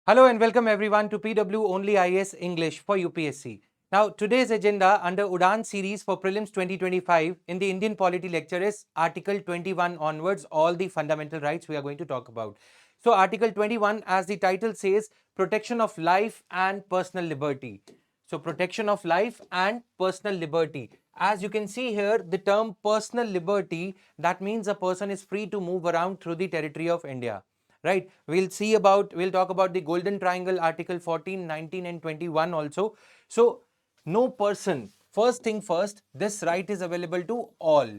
Hello and welcome everyone to PW Only IAS English for UPSC. Now today's agenda under Udaan series for Prelims 2025 in the Indian Polity lecture is Article 21 onwards, all the fundamental rights we are going to talk about. So Article 21, as the title says, protection of life and personal liberty. So protection of life and personal liberty. As you can see here, the term personal liberty, that means a person is free to move around through the territory of India. Right, we'll talk about the golden triangle, article 14, 19 and 21 also. So no person, first thing first, this right is available to all,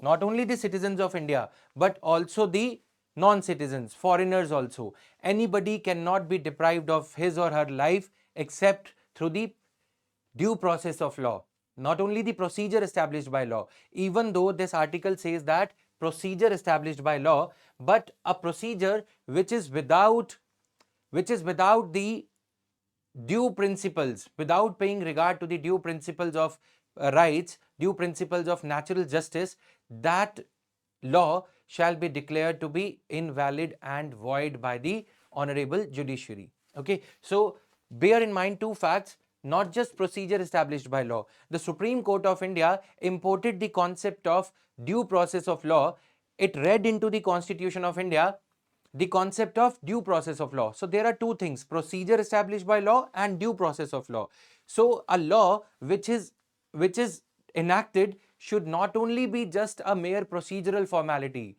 not only the citizens of India but also the non-citizens, foreigners also. Anybody cannot be deprived of his or her life except through the due process of law, not only the procedure established by law. Even though this article says that procedure established by law, but a procedure which is without the due principles, without paying regard to the due principles of rights, due principles of natural justice, that law shall be declared to be invalid and void by the honorable judiciary. Okay, so bear in mind two facts, not just procedure established by law. The Supreme Court of India imported the concept of due process of law. It read into the Constitution of India the concept of due process of law. So there are two things, procedure established by law and due process of law. So a law which is enacted should not only be just a mere procedural formality.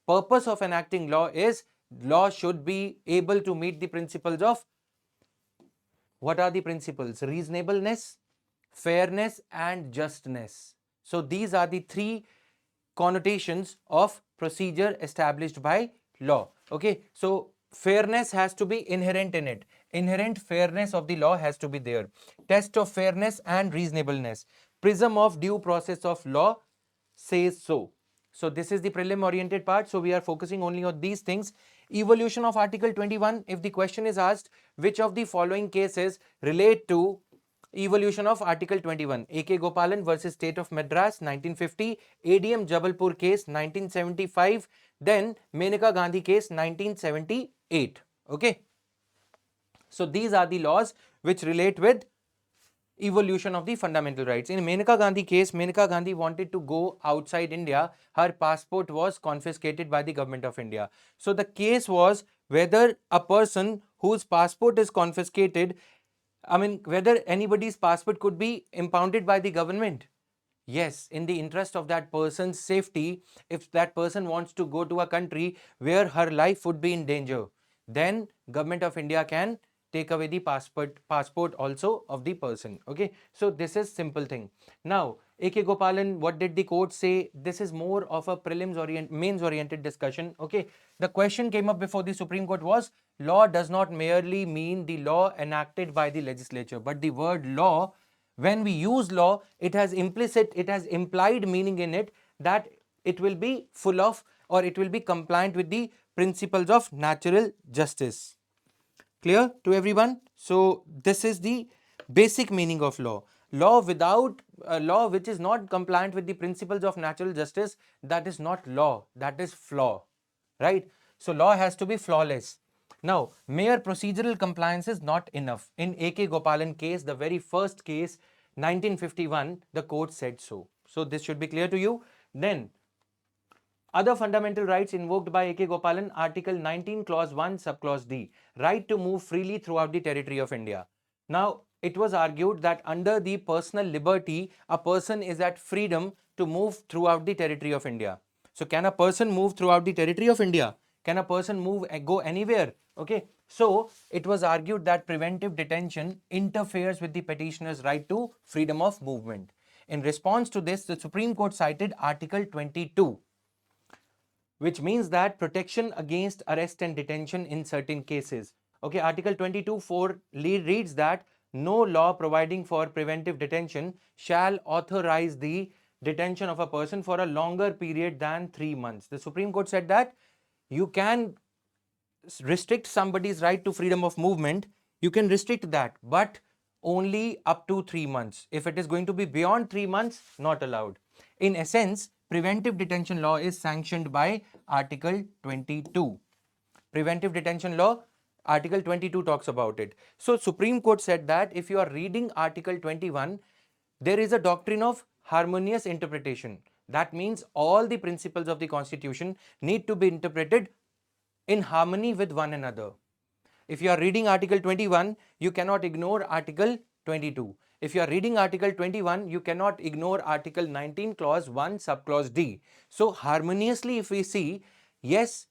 Purpose of enacting law is law should be able to meet the principles of, what are the principles? Reasonableness, fairness and justness. So these are the three connotations of procedure established by law. Okay, so fairness has to be inherent in it. Inherent fairness of the law has to be there. Test of fairness and reasonableness. Prism of due process of law says so. So this is the prelim oriented part. So we are focusing only on these things. Evolution of Article 21. If the question is asked, which of the following cases relate to evolution of Article 21? A.K. Gopalan versus State of Madras 1950, ADM Jabalpur case 1975, then Menaka Gandhi case 1978. Okay. So these are the laws which relate with evolution of the fundamental rights. In Menaka Gandhi case, Menaka Gandhi wanted to go outside India. Her passport was confiscated by the government of India. So the case was whether a person whose passport is confiscated, whether anybody's passport could be impounded by the government. Yes, in the interest of that person's safety, if that person wants to go to a country where her life would be in danger, then government of India can take away the passport also of the person. Okay, so this is simple thing. Now, A.K. Gopalan, what did the court say? This is more of a mains oriented discussion. Okay, the question came up before the Supreme Court was, law does not merely mean the law enacted by the legislature, but the word law, when we use law, it has implied meaning in it that it will be full of, or it will be compliant with the principles of natural justice. Clear to everyone? So this is the basic meaning of law. Law without law which is not compliant with the principles of natural justice, that is not law, that is flaw, right? So law has to be flawless. Now, mere procedural compliance is not enough. In A.K. Gopalan case, the very first case, 1951, the court said so. So this should be clear to you. Then, other fundamental rights invoked by A.K. Gopalan, Article 19, Clause 1, Subclause D, right to move freely throughout the territory of India. Now, it was argued that under the personal liberty, a person is at freedom to move throughout the territory of India. So, can a person move throughout the territory of India? Can a person move and go anywhere? Okay. So, it was argued that preventive detention interferes with the petitioner's right to freedom of movement. In response to this, the Supreme Court cited Article 22, which means that protection against arrest and detention in certain cases. Okay, Article 22(4) reads that no law providing for preventive detention shall authorize the detention of a person for a longer period than 3 months. The Supreme Court said that you can restrict somebody's right to freedom of movement, you can restrict that, but only up to 3 months. If it is going to be beyond 3 months, not allowed. In essence, preventive detention law is sanctioned by Article 22. Preventive detention law, Article 22 talks about it. So Supreme Court said that if you are reading Article 21, there is a doctrine of harmonious interpretation. That means all the principles of the Constitution need to be interpreted in harmony with one another. If you are reading Article 21, you cannot ignore Article 22. If you are reading Article 21, you cannot ignore Article 19, Clause 1, Subclause D. So harmoniously, if we see, yes,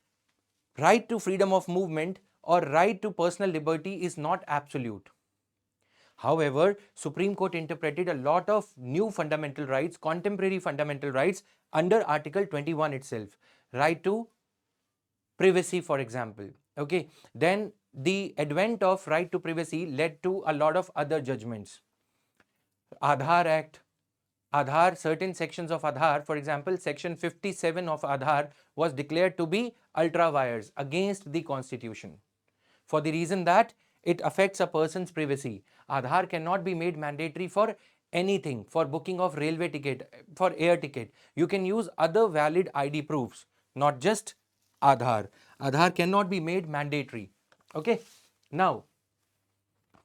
right to freedom of movement or right to personal liberty is not absolute. However, Supreme Court interpreted a lot of new fundamental rights, contemporary fundamental rights under Article 21 itself. Right to privacy, for example. Okay, then the advent of right to privacy led to a lot of other judgments. Aadhaar Act, Aadhaar, certain sections of Aadhaar, for example, section 57 of Aadhaar was declared to be ultra vires, against the Constitution, for the reason that it affects a person's privacy. Aadhaar cannot be made mandatory for anything, for booking of railway ticket, for air ticket. You can use other valid ID proofs, not just Aadhaar. Aadhaar cannot be made mandatory. Okay. Now,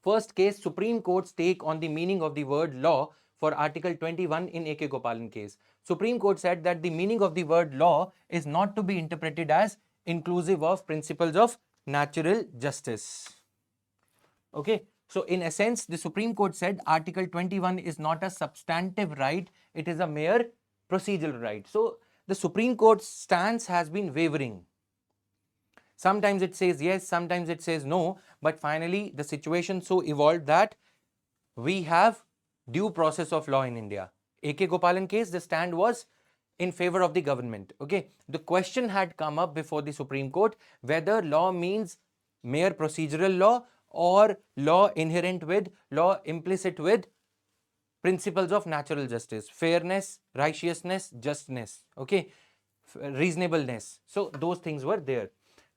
first case, Supreme Court's take on the meaning of the word law for Article 21 in A.K. Gopalan case. Supreme Court said that the meaning of the word law is not to be interpreted as inclusive of principles of natural justice. Okay, so in essence, the Supreme Court said Article 21 is not a substantive right, it is a mere procedural right. So the Supreme Court's stance has been wavering. Sometimes it says yes, sometimes it says no, but finally the situation so evolved that we have due process of law in India. A.K. Gopalan case, the stand was in favor of the government. Okay, the question had come up before the Supreme Court whether law means mere procedural law or law inherent with, law implicit with principles of natural justice, fairness, righteousness, justness, okay, reasonableness. So those things were there.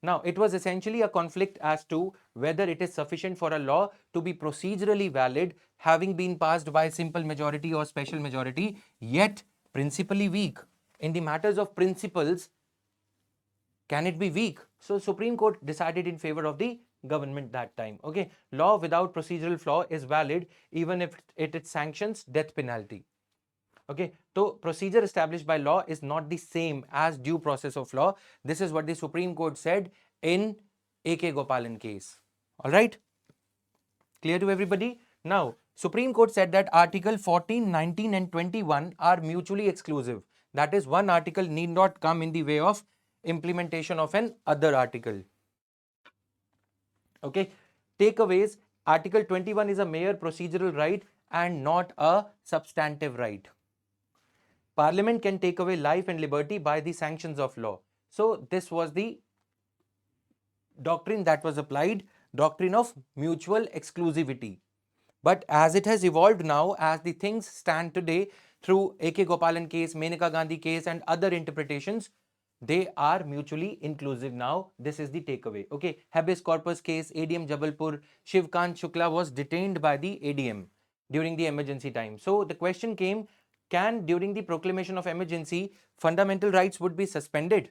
Now, it was essentially a conflict as to whether it is sufficient for a law to be procedurally valid, having been passed by simple majority or special majority, yet principally weak. In the matters of principles, can it be weak? So Supreme Court decided in favor of the government that time. Okay, law without procedural flaw is valid even if it sanctions death penalty. Okay, so procedure established by law is not the same as due process of law. This is what the Supreme Court said in A.K. Gopalan case. All right, clear to everybody? Now, Supreme Court said that Article 14, 19 and 21 are mutually exclusive. That is, one article need not come in the way of implementation of an other article. Okay, takeaways, Article 21 is a mere procedural right and not a substantive right. Parliament can take away life and liberty by the sanctions of law. So this was the doctrine that was applied, doctrine of mutual exclusivity. But as it has evolved now, as the things stand today through A.K. Gopalan case, Maneka Gandhi case and other interpretations, they are mutually inclusive now. This is the takeaway. Okay, habeas corpus case, ADM Jabalpur, Shivkant Shukla was detained by the ADM during the emergency time. So the question came, can during the proclamation of emergency, fundamental rights would be suspended?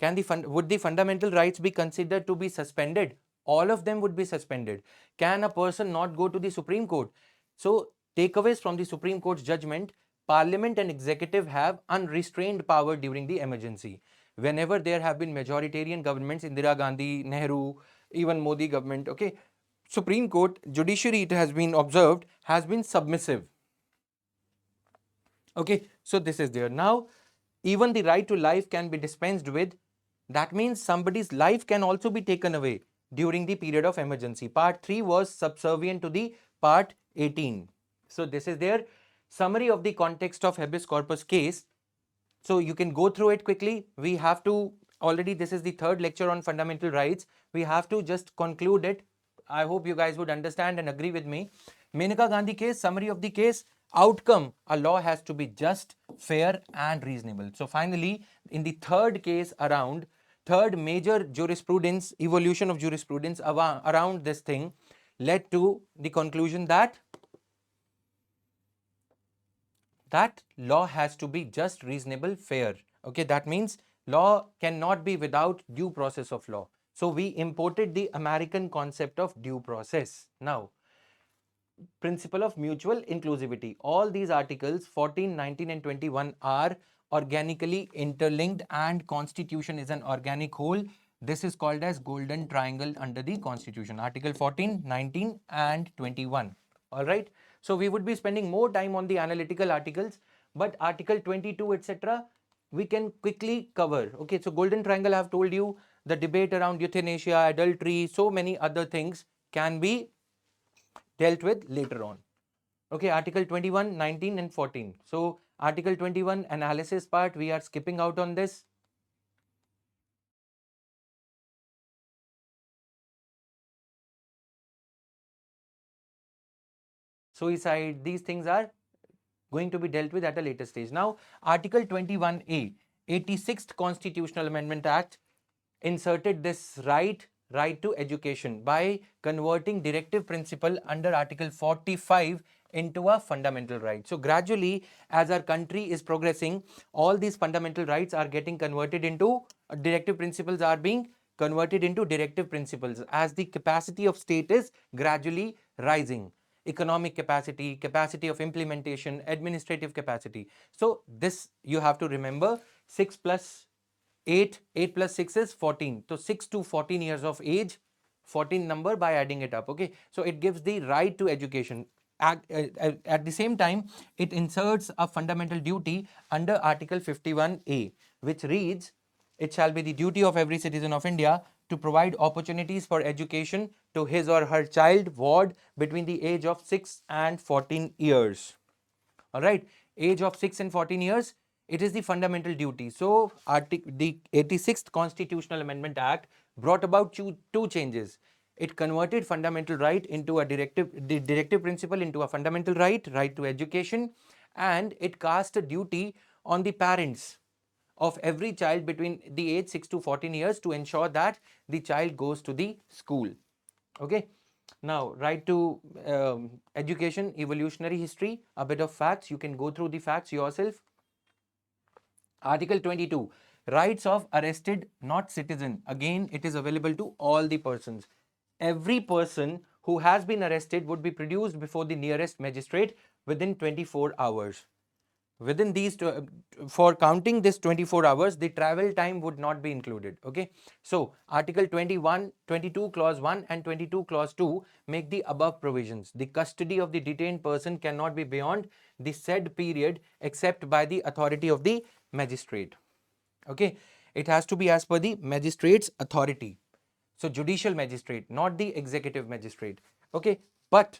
Would the fundamental rights be considered to be suspended? All of them would be suspended. Can a person not go to the Supreme Court? So takeaways from the Supreme Court's judgment, Parliament and executive have unrestrained power during the emergency. Whenever there have been majoritarian governments, Indira Gandhi, Nehru, even Modi government, okay, Supreme Court, judiciary, it has been observed, has been submissive. Okay, so this is there. Now, even the right to life can be dispensed with. That means somebody's life can also be taken away during the period of emergency. Part 3 was subservient to the Part 18. So this is their summary of the context of habeas corpus case. So you can go through it quickly. We have to, already this is the third lecture on fundamental rights. We have to just conclude it. I hope you guys would understand and agree with me. Maneka Gandhi case, summary of the case, outcome, a law has to be just, fair and reasonable. So finally, in the third case around, third major jurisprudence, evolution of jurisprudence around this thing led to the conclusion that law has to be just, reasonable, fair. Okay, that means law cannot be without due process of law. So we imported the American concept of due process. Now, principle of mutual inclusivity. All these articles 14, 19 and 21 are organically interlinked and constitution is an organic whole. This is called as golden triangle under the constitution. Article 14, 19 and 21. All right. So we would be spending more time on the analytical articles, but article 22 etc. we can quickly cover. Okay. So golden triangle I have told you, the debate around euthanasia, adultery, so many other things can be dealt with later on. Okay, Article 21, 19 and 14. So Article 21 analysis part, we are skipping out on this. Suicide, these things are going to be dealt with at a later stage. Now, Article 21A, 86th Constitutional Amendment Act inserted this right to education by converting directive principle under Article 45 into a fundamental right. So gradually, as our country is progressing, all these fundamental rights are getting converted into directive principles, are being converted into directive principles as the capacity of state is gradually rising. Economic capacity, capacity of implementation, administrative capacity. So this you have to remember, 6 plus 8, 8 plus 6 is 14. So 6 to 14 years of age, 14 number by adding it up. Okay. So it gives the right to education. At the same time, it inserts a fundamental duty under Article 51A, which reads, it shall be the duty of every citizen of India to provide opportunities for education to his or her child ward between the age of 6 and 14 years. All right, age of 6 and 14 years, it is the fundamental duty. So the 86th Constitutional Amendment Act brought about two changes. It converted fundamental right into a the directive principle into a fundamental right to education, and it cast a duty on the parents of every child between the age 6 to 14 years to ensure that the child goes to the school. Okay. Now, right to education, evolutionary history, a bit of facts. You can go through the facts yourself. Article 22, rights of arrested, not citizen. Again, it is available to all the persons. Every person who has been arrested would be produced before the nearest magistrate within 24 hours. Within these, for counting this 24 hours, the travel time would not be included. Okay. So Article 21, 22 clause 1 and 22 clause 2 make the above provisions. The custody of the detained person cannot be beyond the said period except by the authority of the magistrate. Okay. It has to be as per the magistrate's authority. So judicial magistrate, not the executive magistrate. Okay. But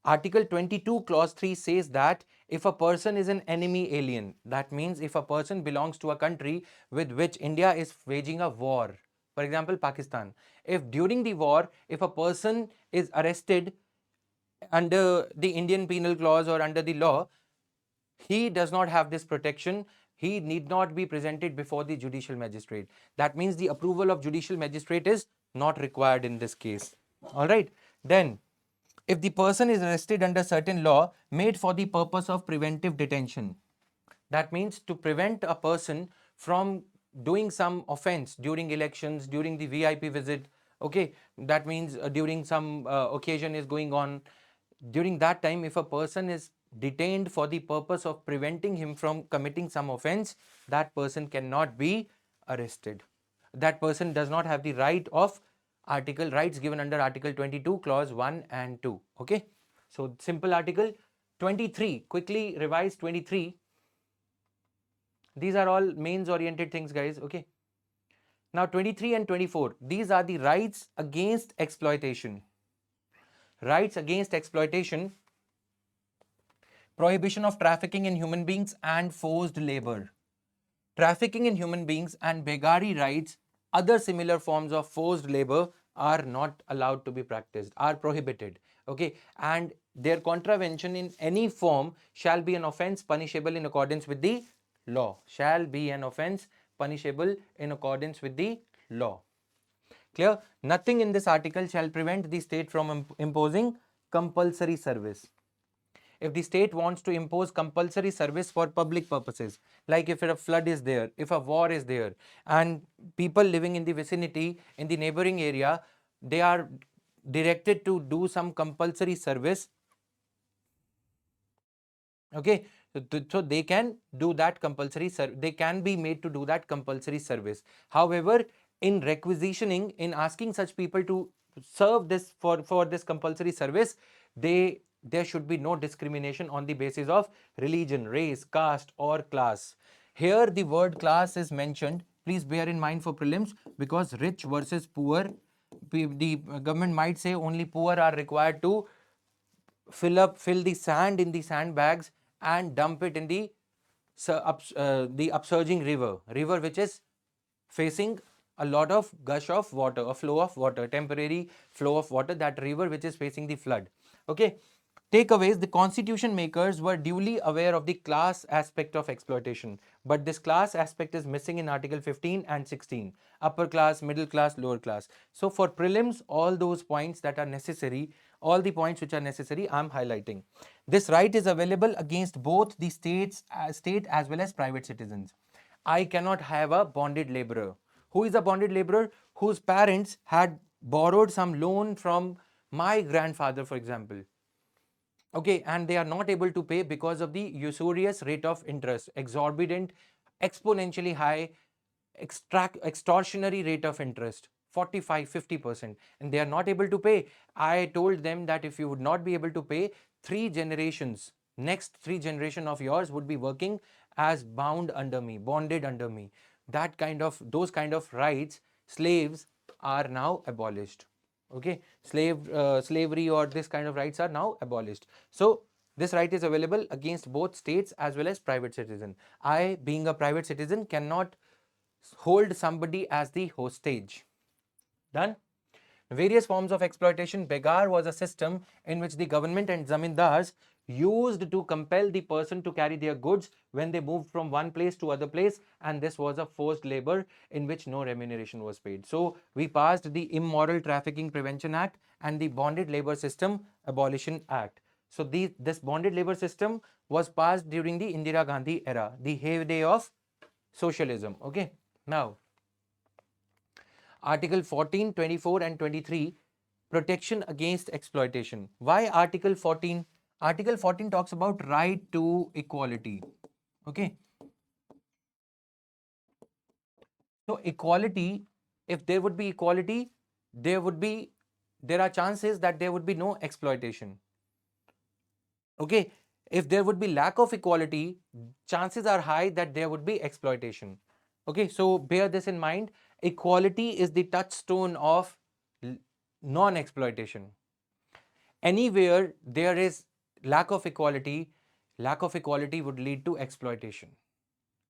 Article 22 clause 3 says that if a person is an enemy alien, that means if a person belongs to a country with which India is waging a war, for example Pakistan, if during the war, if a person is arrested under the Indian penal clause or under the law, he does not have this protection. He need not be presented before the judicial magistrate. That means the approval of judicial magistrate is not required in this case. All right. Then if the person is arrested under certain law made for the purpose of preventive detention, that means to prevent a person from doing some offense during elections, during the VIP visit. Okay, that means during some occasion is going on. During that time, if a person is detained for the purpose of preventing him from committing some offense, that person cannot be arrested. That person does not have the right of rights given under Article 22 clause 1 and 2. Okay, so simple article. 23, quickly revise 23. These are all mains oriented things, guys. Okay. Now 23 and 24, these are the rights against exploitation. Rights against exploitation, prohibition of trafficking in human beings and forced labor. Trafficking in human beings and begari rights, other similar forms of forced labor are not allowed to be practiced, are prohibited. Okay, and their contravention in any form shall be an offense punishable in accordance with the law. Shall be an offense punishable in accordance with the law. Clear? Nothing in this article shall prevent the state from imposing compulsory service. if the state wants to impose compulsory service for public purposes, like if a flood is there, if a war is there, and people living in the vicinity, in the neighboring area, they are directed to do some compulsory service, okay, so they can do that compulsory they can be made to do that compulsory service. However, in requisitioning, in asking such people to serve this for this compulsory service, there should be no discrimination on the basis of religion, race, caste or class. Here the word class is mentioned, please bear in mind for prelims, because rich versus poor, the government might say only poor are required to fill the sand in the sandbags and dump it in the upsurging river which is facing a lot of gush of water, a flow of water, temporary flow of water, that river which is facing the flood. Okay. Takeaways: the constitution makers were duly aware of the class aspect of exploitation, but this class aspect is missing in Article 15 and 16, upper class, middle class, lower class. So for prelims, all those points that are necessary, all the points which are necessary, I am highlighting. This right is available against both the state as well as private citizens. I cannot have a bonded laborer. Who is a bonded laborer? Whose parents had borrowed some loan from my grandfather, for example. Okay, and they are not able to pay because of the usurious rate of interest, exorbitant, exponentially high, extortionary rate of interest, 45-50%, and they are not able to pay. I told them that if you would not be able to pay, 3 generations, next 3 generation of yours would be working as bound under me, bonded under me. Those kind of rights, slaves are now abolished. Okay, slavery or this kind of rights are now abolished. So this right is available against both states as well as private citizen. I, being a private citizen, cannot hold somebody as the hostage. Done. Various forms of exploitation. Begar was a system in which the government and zamindars used to compel the person to carry their goods when they moved from one place to other place, and this was a forced labor in which no remuneration was paid. So we passed the Immoral Trafficking Prevention Act and the Bonded Labor System Abolition Act. So this bonded labor system was passed during the Indira Gandhi era, the heyday of socialism. Okay. Now, Article 14, 24 and 23, protection against exploitation. Why Article 14? Article 14 talks about right to equality. Okay. So equality, if there would be equality, there are chances that there would be no exploitation. Okay. If there would be lack of equality, chances are high that there would be exploitation. Okay. So bear this in mind. Equality is the touchstone of non-exploitation. Anywhere there is lack of equality would lead to exploitation.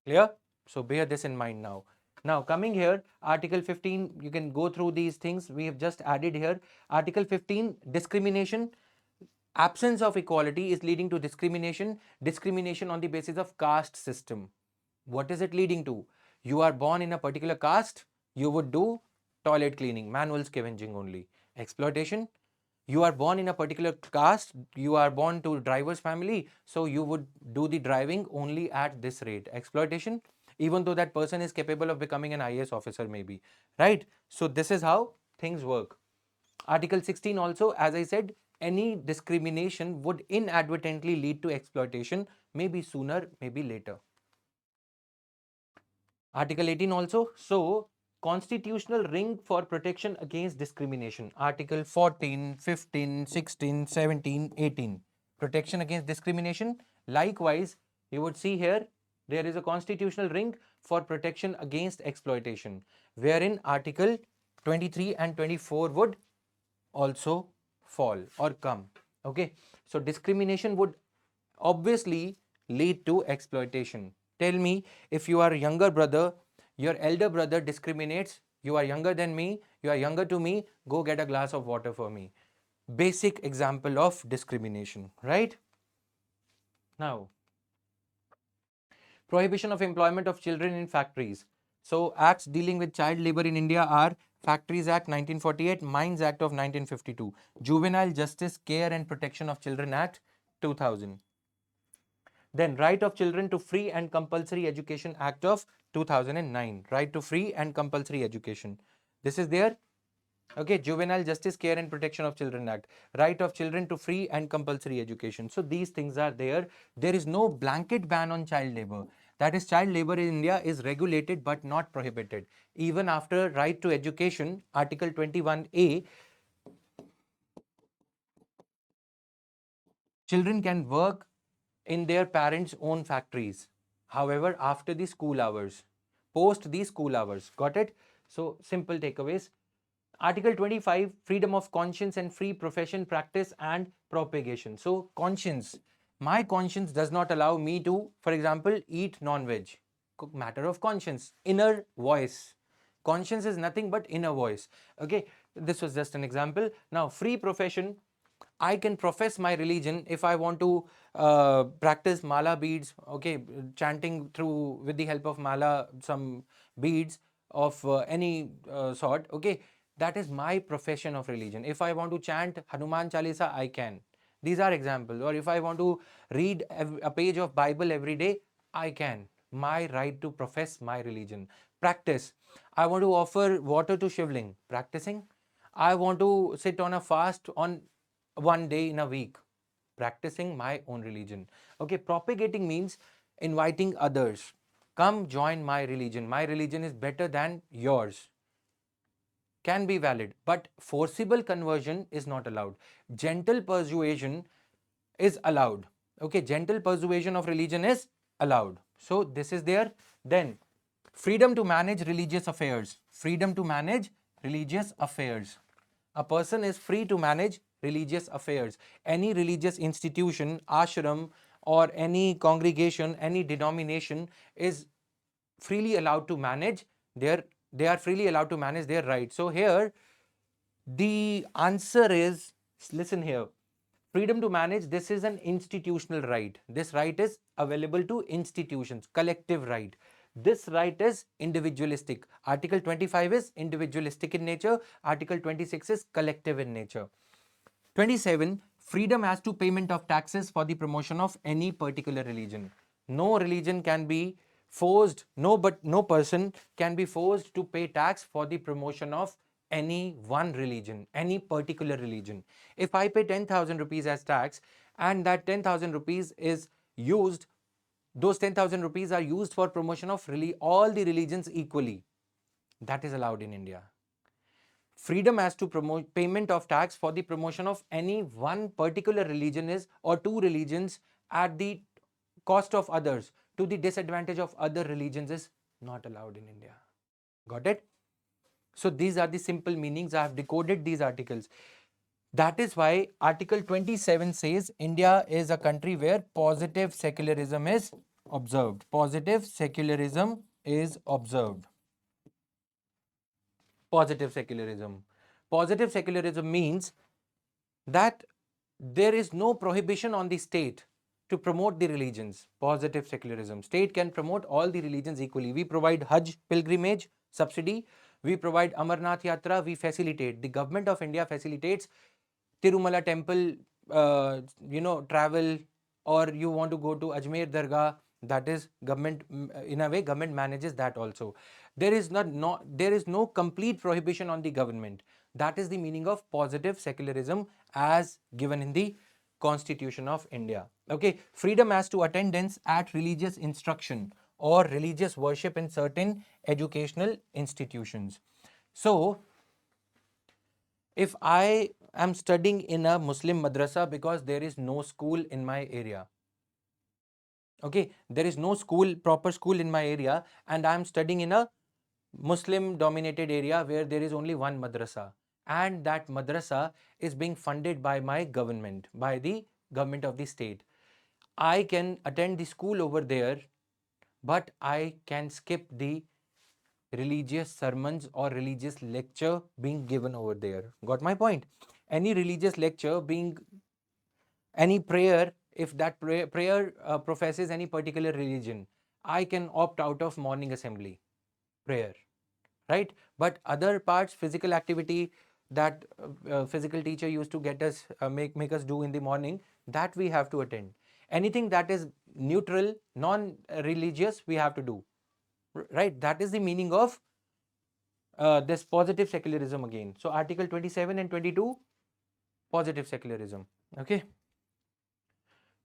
Clear? So bear this in mind now. Now coming here, Article 15, you can go through these things. We have just added here. Article 15, discrimination. Absence of equality is leading to discrimination. Discrimination on the basis of caste system. What is it leading to? You are born in a particular caste, you would do toilet cleaning, manual scavenging only. Exploitation. You are born in a particular caste, you are born to driver's family, so you would do the driving only at this rate. Exploitation, even though that person is capable of becoming an IAS officer maybe, right? So this is how things work. Article 16 also, as I said, any discrimination would inadvertently lead to exploitation, maybe sooner, maybe later. Article 18 also. So, constitutional ring for protection against discrimination. Article 14, 15, 16, 17, 18. Protection against discrimination. Likewise, you would see here, there is a constitutional ring for protection against exploitation, wherein Article 23 and 24 would also fall or come. Okay. So, discrimination would obviously lead to exploitation. Tell me, if you are a younger brother, your elder brother discriminates, you are younger than me, you are younger to me, go get a glass of water for me. Basic example of discrimination, right? Now, prohibition of employment of children in factories. So, acts dealing with child labor in India are Factories Act 1948, Mines Act of 1952, Juvenile Justice, Care and Protection of Children Act 2000. Then Right of Children to Free and Compulsory Education Act of 2009. Right to Free and Compulsory Education. This is there. Okay, Juvenile Justice, Care and Protection of Children Act. Right of Children to Free and Compulsory Education. So these things are there. There is no blanket ban on child labor. That is, child labor in India is regulated but not prohibited. Even after Right to Education, Article 21A, children can work in their parents' own factories. However, after the school hours, post the school hours. Got it? So, simple takeaways. Article 25, freedom of conscience and free profession, practice and propagation. So, conscience. My conscience does not allow me to, for example, eat non-veg. Matter of conscience. Inner voice. Conscience is nothing but inner voice. Okay, this was just an example. Now, free profession. I can profess my religion if I want to practice mala beads, okay, chanting through with the help of mala, some beads of any sort, okay, that is my profession of religion. If I want to chant Hanuman Chalisa, I can. These are examples. Or if I want to read a page of Bible every day, I can. My right to profess my religion. Practice. I want to offer water to Shivling. Practicing. I want to sit on a fast on one day in a week, practicing my own religion. Okay, propagating means inviting others. Come join my religion. My religion is better than yours. Can be valid, but forcible conversion is not allowed. Gentle persuasion is allowed. Okay, gentle persuasion of religion is allowed. So this is there. Then freedom to manage religious affairs. Freedom to manage religious affairs. A person is free to manage religious affairs. Any religious institution, ashram, or any congregation, any denomination is freely allowed to manage their, they are freely allowed to manage their rights. So here the answer is, listen here, freedom to manage, this is an institutional right. This right is available to institutions, collective right. This right is individualistic. Article 25 is individualistic in nature. Article 26 is collective in nature. 27, freedom as to payment of taxes for the promotion of any particular religion. No religion can be forced, no person can be forced to pay tax for the promotion of any one religion, any particular religion. If I pay 10,000 rupees as tax and that 10,000 rupees is used, those 10,000 rupees are used for promotion of all the religions equally. That is allowed in India. Freedom as to promote payment of tax for the promotion of any one particular religion is, or two religions at the cost of others, to the disadvantage of other religions, is not allowed in India. Got it? So these are the simple meanings. I have decoded these articles. That is why Article 27 says India is a country where positive secularism is observed. Positive secularism is observed. Positive secularism. Positive secularism means that there is no prohibition on the state to promote the religions. Positive secularism. State can promote all the religions equally. We provide Hajj pilgrimage subsidy. We provide Amarnath Yatra. We facilitate. The government of India facilitates Tirumala temple, travel, or you want to go to Ajmer Dargah. That is government, in a way, government manages that also. There is there is no complete prohibition on the government. That is the meaning of positive secularism as given in the Constitution of India. Okay, freedom as to attendance at religious instruction or religious worship in certain educational institutions. So, if I am studying in a Muslim madrasa because there is no school in my area, okay, there is no school, proper school in my area, and I am studying in a Muslim dominated area where there is only one madrasa, and that madrasa is being funded by my government, by the government of the state. I can attend the school over there, but I can skip the religious sermons or religious lecture being given over there. Got my point? Any religious lecture being, any prayer, if that prayer professes any particular religion, I can opt out of morning assembly prayer, right? But other parts, physical activity that physical teacher used to get us make us do in the morning, that we have to attend. Anything that is neutral, non-religious, we have to do. Right? That is the meaning of this positive secularism again. So Article 27 and 22, positive secularism. Okay.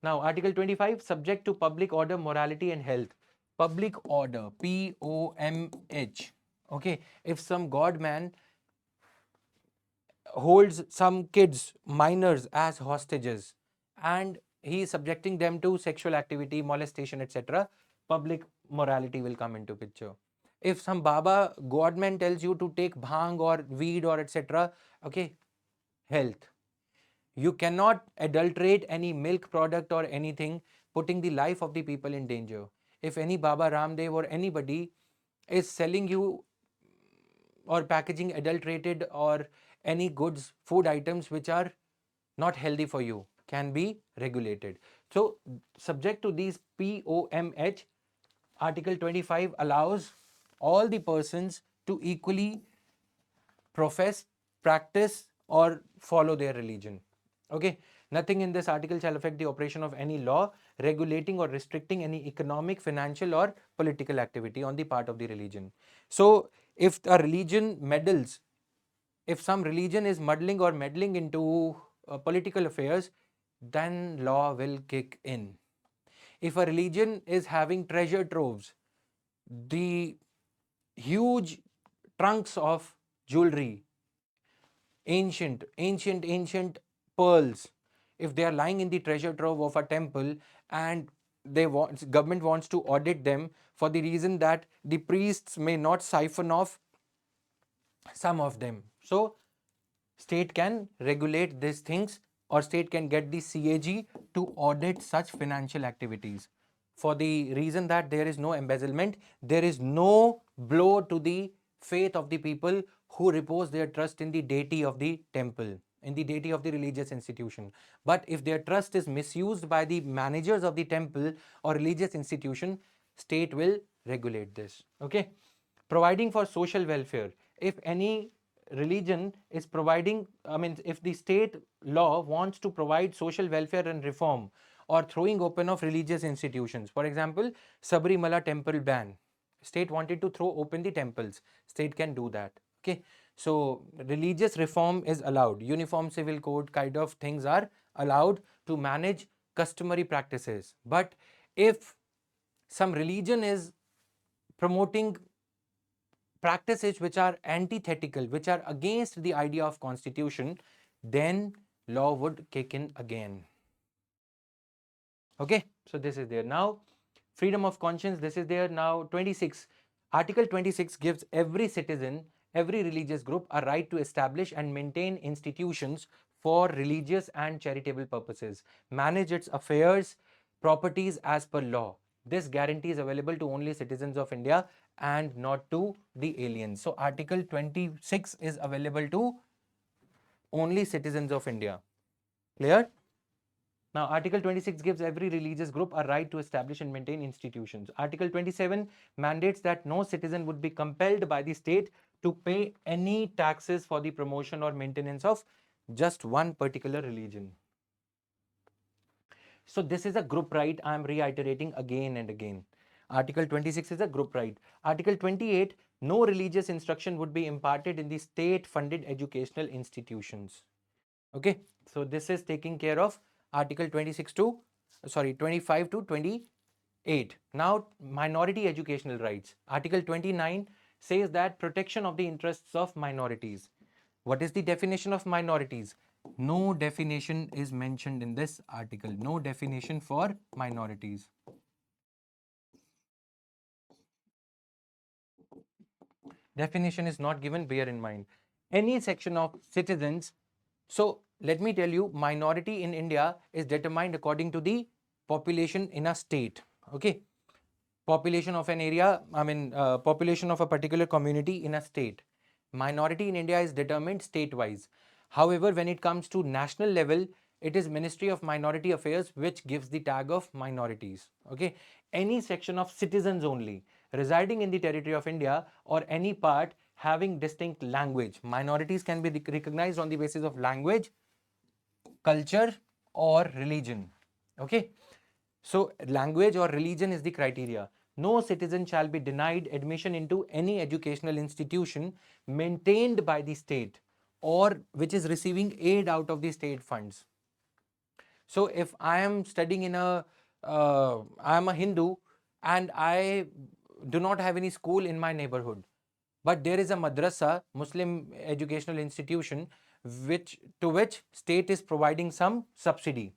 Now Article 25, subject to public order, morality and health. Public order, POMH. Okay. If some god man holds some kids, minors, as hostages, and he is subjecting them to sexual activity, molestation, etc., public morality will come into picture. If some Baba godman tells you to take bhang or weed or etc., okay, health. You cannot adulterate any milk product or anything, putting the life of the people in danger. If any Baba Ramdev or anybody is selling you or packaging adulterated or any goods, food items which are not healthy for you, can be regulated. So subject to these POMH, Article 25 allows all the persons to equally profess, practice or follow their religion. Okay, nothing in this article shall affect the operation of any law regulating or restricting any economic, financial or political activity on the part of the religion. So if a religion meddles, if some religion is muddling or meddling into political affairs, then law will kick in. If a religion is having treasure troves, the huge trunks of jewelry, ancient pearls, if they are lying in the treasure trove of a temple and government wants to audit them for the reason that the priests may not siphon off some of them. So state can regulate these things, or state can get the CAG to audit such financial activities for the reason that there is no embezzlement, there is no blow to the faith of the people who repose their trust in the deity of the temple, in the deity of the religious institution. But if their trust is misused by the managers of the temple or religious institution, state will regulate this. Okay. Providing for social welfare. If any religion is providing, if the state law wants to provide social welfare and reform or throwing open of religious institutions, for example, Sabrimala temple ban, state wanted to throw open the temples, state can do that. Okay, so religious reform is allowed, uniform civil code kind of things are allowed to manage customary practices. But if some religion is promoting practices which are antithetical, which are against the idea of constitution, then law would kick in again. Okay, so this is there. Now freedom of conscience, this is there. Now 26, Article 26 gives every citizen, every religious group a right to establish and maintain institutions for religious and charitable purposes, manage its affairs, properties as per law. This guarantee is available to only citizens of India and not to the aliens. So Article 26 is available to only citizens of India. Clear? Now, Article 26 gives every religious group a right to establish and maintain institutions. Article 27 mandates that no citizen would be compelled by the state to pay any taxes for the promotion or maintenance of just one particular religion. So this is a group right. I am reiterating again and again. Article 26 is a group right. Article 28, no religious instruction would be imparted in the state-funded educational institutions. Okay, so this is taking care of Article 25 to 28. Now, minority educational rights. Article 29 says that protection of the interests of minorities. What is the definition of minorities? No definition is mentioned in this article. No definition for minorities. Definition is not given, bear in mind. Any section of citizens. So let me tell you, minority in India is determined according to the population in a state. Okay. Population of an area, population of a particular community in a state. Minority in India is determined state-wise. However, when it comes to national level, it is Ministry of Minority Affairs which gives the tag of minorities. Okay. Any section of citizens only residing in the territory of India or any part having distinct language. Minorities can be recognized on the basis of language, culture or religion. Okay. So language or religion is the criteria. No citizen shall be denied admission into any educational institution maintained by the state or which is receiving aid out of the state funds. So if I am studying in I am a Hindu and I do not have any school in my neighborhood, but there is a madrasa, Muslim educational institution, which state is providing some subsidy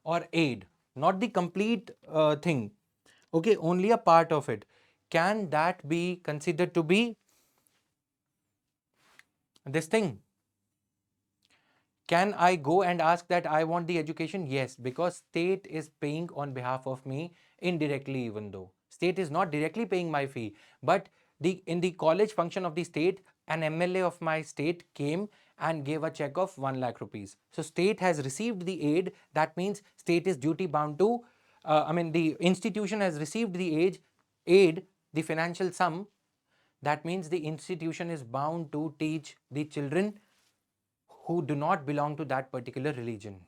or aid, not the complete thing, okay, only a part of it. Can that be considered to be this thing? Can I go and ask that I want the education? Yes, because state is paying on behalf of me indirectly, even though state is not directly paying my fee, but in the college function of the state, an MLA of my state came and gave a check of 1 lakh rupees. So state has received the aid. That means state is duty bound to, the institution has received the aid, the financial sum. That means the institution is bound to teach the children who do not belong to that particular religion.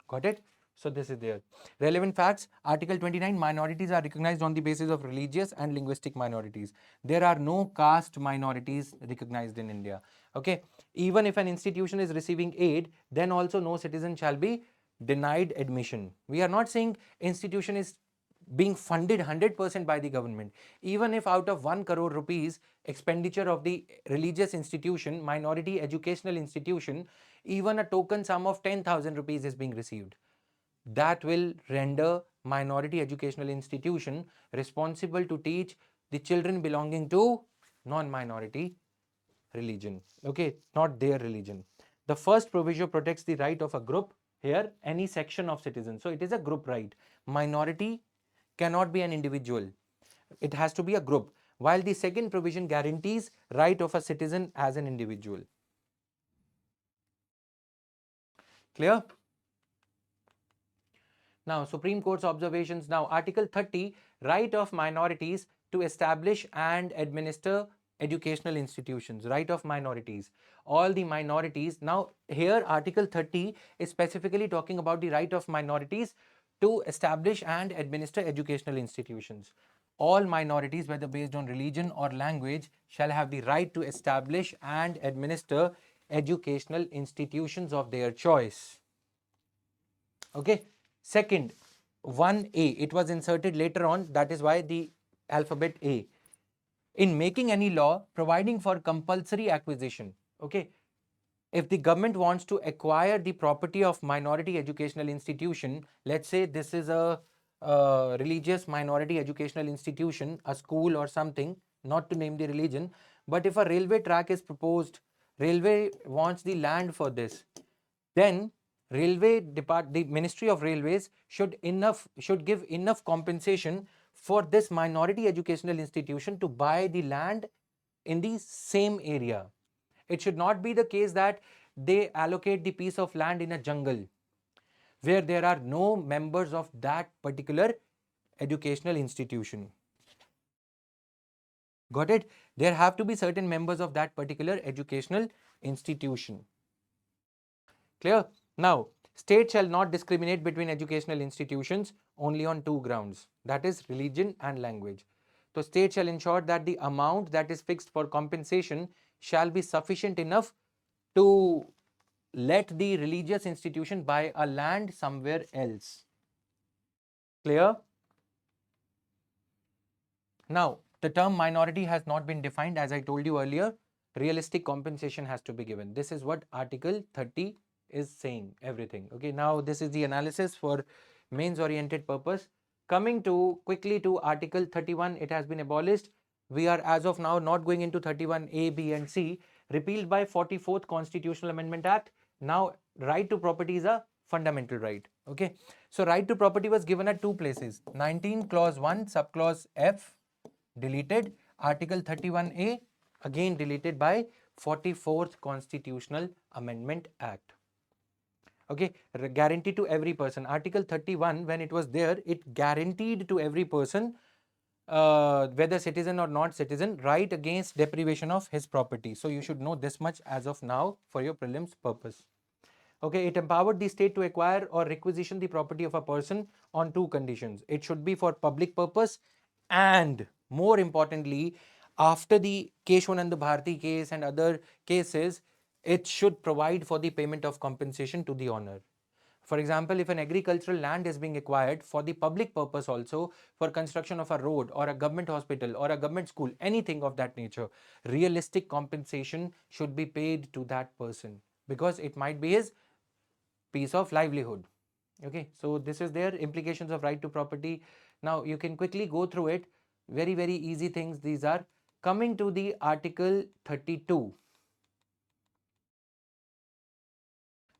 Got it? So this is there. Relevant facts. Article 29, minorities are recognized on the basis of religious and linguistic minorities. There are no caste minorities recognized in India. Okay. Even if an institution is receiving aid, then also no citizen shall be denied admission. We are not saying institution is being funded 100% by the government. Even if out of 1 crore rupees expenditure of the religious institution, minority educational institution, even a token sum of 10,000 rupees is being received, that will render minority educational institution responsible to teach the children belonging to non-minority religion, okay, not their religion. The first proviso protects the right of a group, here any section of citizens, so it is a group right. Minority cannot be an individual, it has to be a group, while the second provision guarantees right of a citizen as an individual. Clear? Now, Supreme Court's observations. Now, Article 30, right of minorities to establish and administer educational institutions. Right of minorities. All the minorities. Now, here Article 30 is specifically talking about the right of minorities to establish and administer educational institutions. All minorities, whether based on religion or language, shall have the right to establish and administer educational institutions of their choice. Okay. Second, 1A, it was inserted later on, that is why the alphabet A. In making any law providing for compulsory acquisition, okay, if the government wants to acquire the property of minority educational institution, let's say this is a religious minority educational institution, a school or something, not to name the religion, but if a railway track is proposed, railway wants the land for this, then the Ministry of Railways should give enough compensation for this minority educational institution to buy the land in the same area. It should not be the case that they allocate the piece of land in a jungle where there are no members of that particular educational institution. Got it? There have to be certain members of that particular educational institution. Clear? Now, state shall not discriminate between educational institutions only on 2 grounds, that is religion and language. So, state shall ensure that the amount that is fixed for compensation shall be sufficient enough to let the religious institution buy a land somewhere else. Clear? Now, the term minority has not been defined. As I told you earlier, realistic compensation has to be given. This is what Article 30 is saying, everything. Okay, now this is the analysis for mains oriented purpose. Coming to quickly to Article 31, it has been abolished. We are as of now not going into 31A, B and C, repealed by 44th Constitutional Amendment Act. Now, right to property is a fundamental right. Okay, so right to property was given at 2 places. 19 clause 1 subclause F deleted, Article 31A again deleted by 44th Constitutional Amendment Act. Okay, guaranteed to every person. Article 31, when it was there, it guaranteed to every person, whether citizen or not citizen, right against deprivation of his property. So you should know this much as of now for your prelims purpose. Okay, it empowered the state to acquire or requisition the property of a person on two conditions. It should be for public purpose, and more importantly, after the Kshavanand Bharati case and other cases, it should provide for the payment of compensation to the owner. For example, if an agricultural land is being acquired for the public purpose also, for construction of a road or a government hospital or a government school, anything of that nature, realistic compensation should be paid to that person, because it might be his piece of livelihood. Okay, so this is their implications of right to property. Now you can quickly go through it. Very easy things these are. Coming to the Article 32.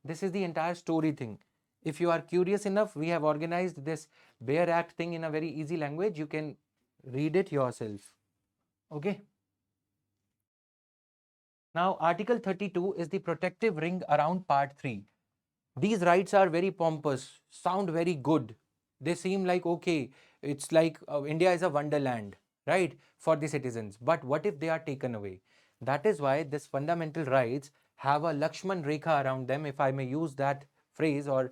This is the entire story thing. If you are curious enough, we have organized this Bare Act thing in a very easy language. You can read it yourself. Okay. Now, Article 32 is the protective ring around Part 3. These rights are very pompous, sound very good. They seem like, okay, it's like India is a wonderland, right, for the citizens. But what if they are taken away? That is why this fundamental rights have a Lakshman Rekha around them, if I may use that phrase or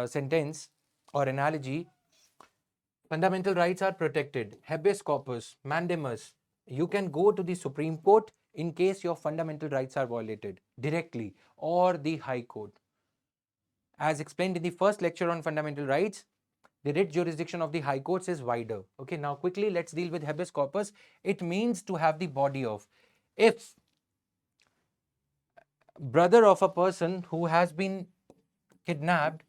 sentence or analogy. Fundamental rights are protected. Habeas corpus, mandamus. You can go to the Supreme Court in case your fundamental rights are violated directly, or the High Court. As explained in the first lecture on fundamental rights, the writ jurisdiction of the high courts is wider. Okay, now quickly let's deal with habeas corpus. It means to have the body of. If brother of a person who has been kidnapped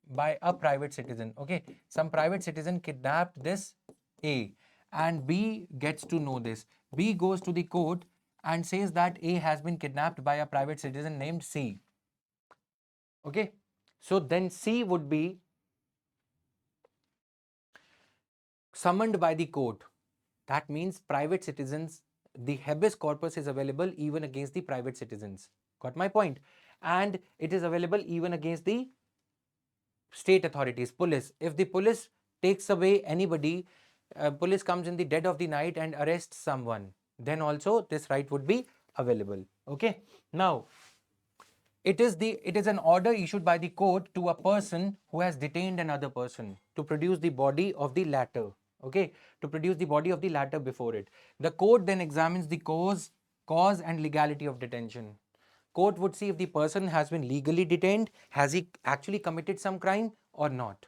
by a private citizen, okay, some private citizen kidnapped this A, and B gets to know this. B goes to the court and says that A has been kidnapped by a private citizen named C. Okay, so then C would be summoned by the court. That means private citizens, the habeas corpus is available even against the private citizens. Got my point? And it is available even against the state authorities, police. If the police takes away anybody, police comes in the dead of the night and arrests someone, then also this right would be available. Okay. Now, it is an order issued by the court to a person who has detained another person to produce the body of the latter. Okay, to produce the body of the latter before it. The court then examines the cause and legality of detention. Court would see if the person has been legally detained, has he actually committed some crime or not,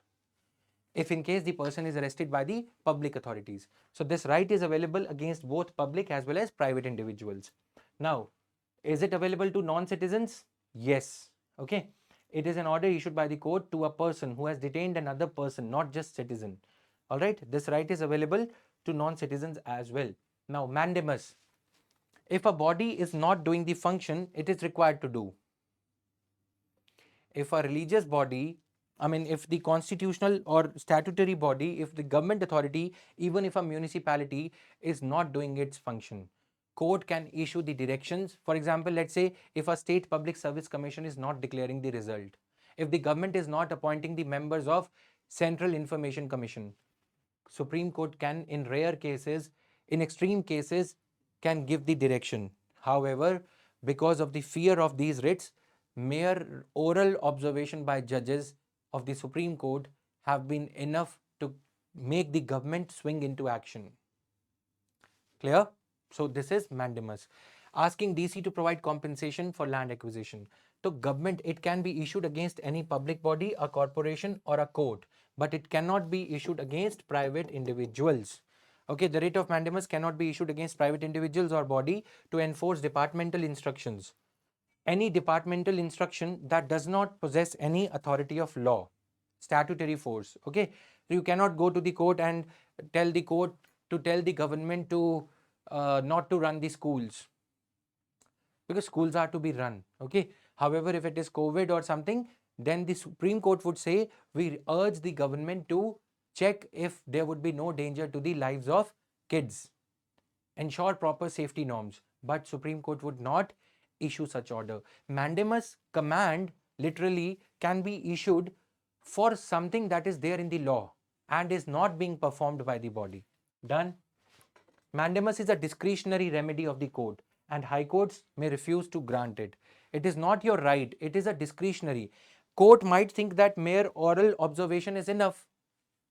if in case the person is arrested by the public authorities. So this right is available against both public as well as private individuals. Now, is it available to non-citizens? Yes. Okay. It is an order issued by the court to a person who has detained another person, not just citizen. All right. This right is available to non-citizens as well. Now, mandamus. If a body is not doing the function it is required to do. If a religious body, if the constitutional or statutory body, if the government authority, even if a municipality is not doing its function, court can issue the directions. For example, let's say if a state public service commission is not declaring the result, if the government is not appointing the members of Central Information Commission, Supreme Court can, in rare cases, in extreme cases, can give the direction. However, because of the fear of these writs, mere oral observation by judges of the Supreme Court have been enough to make the government swing into action. Clear? So this is mandamus. Asking DC to provide compensation for land acquisition. So government, it can be issued against any public body, a corporation or a court, but it cannot be issued against private individuals. Okay, the writ of mandamus cannot be issued against private individuals or body to enforce departmental instructions. Any departmental instruction that does not possess any authority of law, statutory force. Okay, so you cannot go to the court and tell the court to tell the government to not to run the schools, because schools are to be run. Okay, however, if it is COVID or something, then the Supreme Court would say we urge the government to check if there would be no danger to the lives of kids, ensure proper safety norms, but Supreme Court would not issue such order. Mandamus command literally can be issued for something that is there in the law and is not being performed by the body. Done? Mandamus is a discretionary remedy of the court and high courts may refuse to grant it. It is not your right. It is a discretionary. Court might think that mere oral observation is enough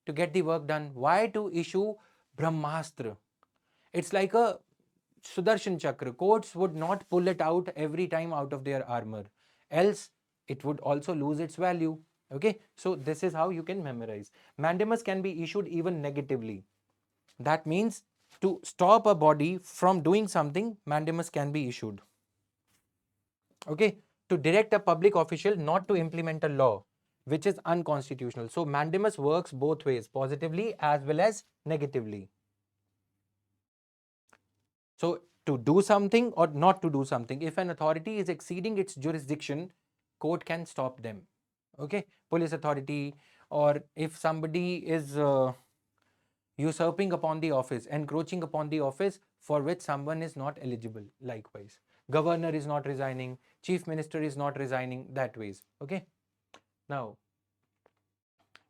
to get the work done. Why to issue Brahmastra? It's like a Sudarshan Chakra. Courts would not pull it out every time out of their armor, else it would also lose its value. Okay, so this is how you can memorize. Mandamus can be issued even negatively. That means to stop a body from doing something, mandamus can be issued. Okay, to direct a public official not to implement a law which is unconstitutional. So mandamus works both ways, positively as well as negatively. So to do something or not to do something, if an authority is exceeding its jurisdiction, court can stop them. Okay, police authority, or if somebody is usurping upon the office, encroaching upon the office for which someone is not eligible. Likewise, governor is not resigning, chief minister is not resigning, that ways. Okay, now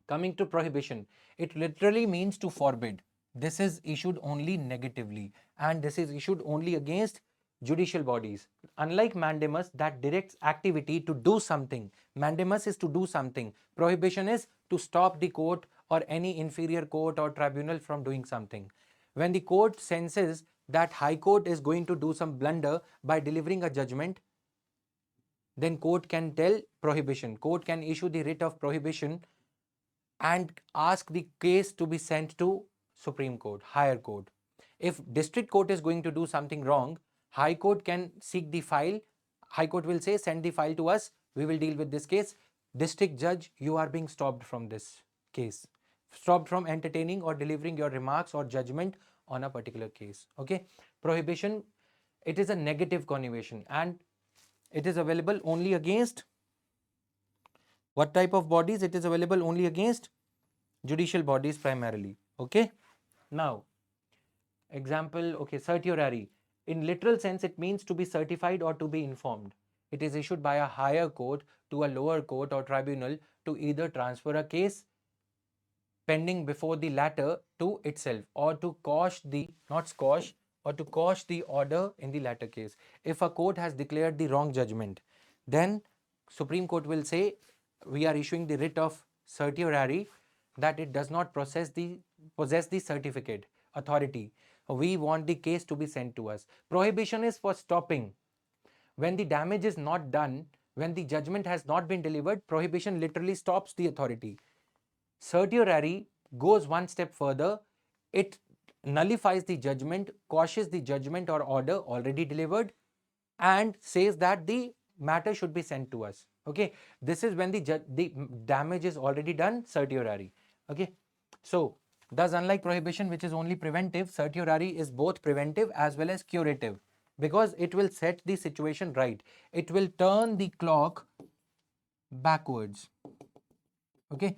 coming to prohibition, it literally means to forbid. This is issued only negatively, and this is issued only against judicial bodies. Unlike mandamus that directs activity to do something, mandamus is to do something. Prohibition is to stop the court or any inferior court or tribunal from doing something. When the court senses that high court is going to do some blunder by delivering a judgment, then court can tell prohibition. Court can issue the writ of prohibition and ask the case to be sent to Supreme Court, higher court. If district court is going to do something wrong, high court can seek the file. High court will say, send the file to us, we will deal with this case. District judge, you are being stopped from this case, stopped from entertaining or delivering your remarks or judgment on a particular case. Okay, prohibition, it is a negative connotation and it is available only against what type of bodies? It is available only against judicial bodies primarily. Okay, now example, okay, certiorari. In literal sense, it means to be certified or to be informed. It is issued by a higher court to a lower court or tribunal to either transfer a case pending before the latter to itself, or to quash the, not squash, or to quash the order in the latter case. If a court has declared the wrong judgment, then Supreme Court will say, we are issuing the writ of certiorari, that it does not possess the certificate authority. We want the case to be sent to us. Prohibition is for stopping. When the damage is not done, when the judgment has not been delivered, prohibition literally stops the authority. Certiorari goes one step further. It nullifies the judgment, quashes the judgment or order already delivered, and says that the matter should be sent to us. Okay, this is when the damage is already done, certiorari. Okay, so thus, unlike prohibition, which is only preventive, certiorari is both preventive as well as curative, because it will set the situation right. It will turn the clock backwards. Okay,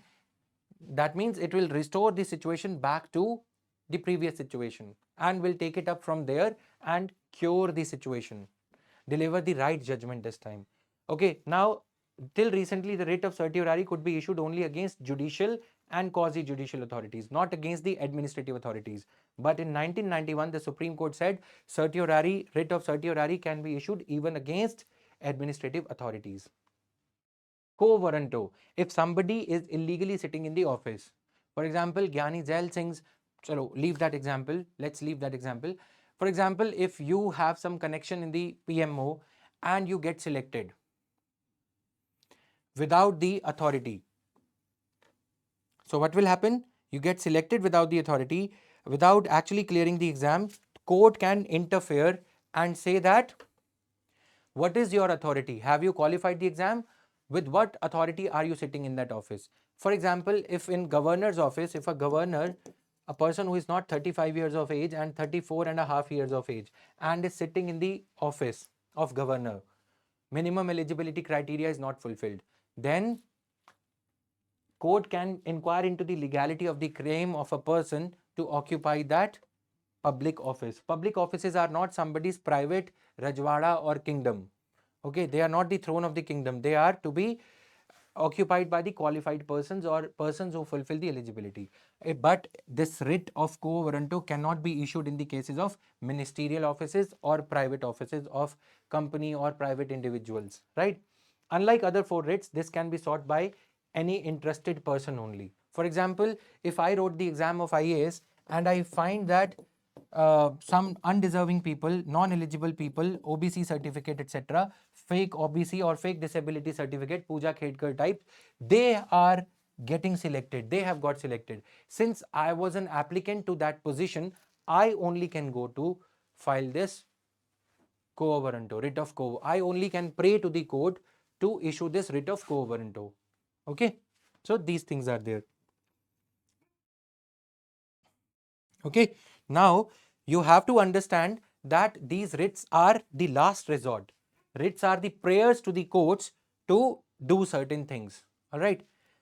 that means it will restore the situation back to the previous situation and will take it up from there and cure the situation, deliver the right judgment this time. Okay, now till recently the writ of certiorari could be issued only against judicial and quasi-judicial authorities, not against the administrative authorities. But in 1991, the Supreme Court said writ of certiorari can be issued even against administrative authorities. Quo warranto, if somebody is illegally sitting in the office. For example, Gyani Zail Singh's, chalo, leave that example. Let's leave that example. For example, if you have some connection in the PMO and you get selected without the authority. So what will happen? You get selected without the authority, without actually clearing the exam. Court can interfere and say that, what is your authority? Have you qualified the exam? With what authority are you sitting in that office? For example, if in governor's office, if a governor, a person who is not 35 years of age and 34 and a half years of age and is sitting in the office of governor, minimum eligibility criteria is not fulfilled, then court can inquire into the legality of the claim of a person to occupy that public office. Public offices are not somebody's private Rajwada or kingdom. Okay, they are not the throne of the kingdom. They are to be occupied by the qualified persons or persons who fulfill the eligibility. But this writ of quo warranto cannot be issued in the cases of ministerial offices or private offices of company or private individuals, right? Unlike other four writs, this can be sought by any interested person only. For example, if I wrote the exam of IAS and I find that some undeserving people, non-eligible people, OBC certificate, etc., fake OBC or fake disability certificate, Pooja Khedkar type, they are getting selected. They have got selected. Since I was an applicant to that position, I only can go to file this quo warranto, writ of quo. I only can pray to the court to issue this writ of quo warranto. Okay, so these things are there. Okay, now you have to understand that these writs are the last resort. Writs are the prayers to the courts to do certain things. All right.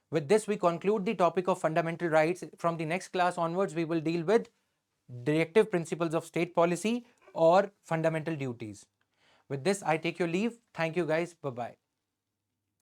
With this, we conclude the topic of fundamental rights. From the next class onwards, we will deal with directive principles of state policy or fundamental duties. With this, I take your leave. Thank you guys. Bye bye.